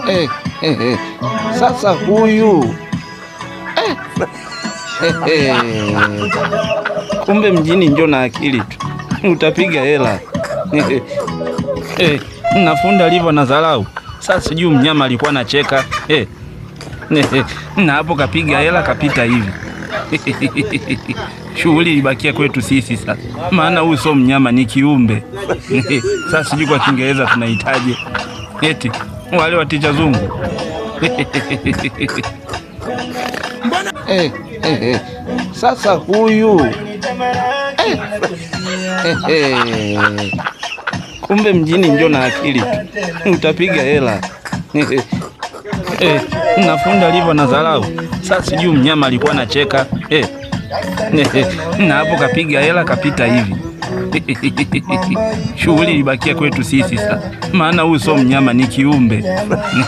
Eh, eh, eh. Sasa huyu kumbe mjini njo na akili tu, utapiga hela. Nafunda alivyo na dharau. Sasa sijui mnyama alikuwa anacheka na hapo kapiga hela kapita hivi. Shughuli ilibakia kwetu sisi sasa, maana huyu sio mnyama, ni kiumbe. Sasa sijui kwa Kiingereza tunahitaji eti wale waticha zungu. Sasa huyu kumbe mjini njo na akili tu, utapiga hela. Nafunda alivyo na dharau. Sasa sijui mnyama alikuwa anacheka na hapo kapiga hela kapita hivi. Shughuli ilibakia kwetu sisi sasa, maana huyu sio mnyama, ni kiumbe.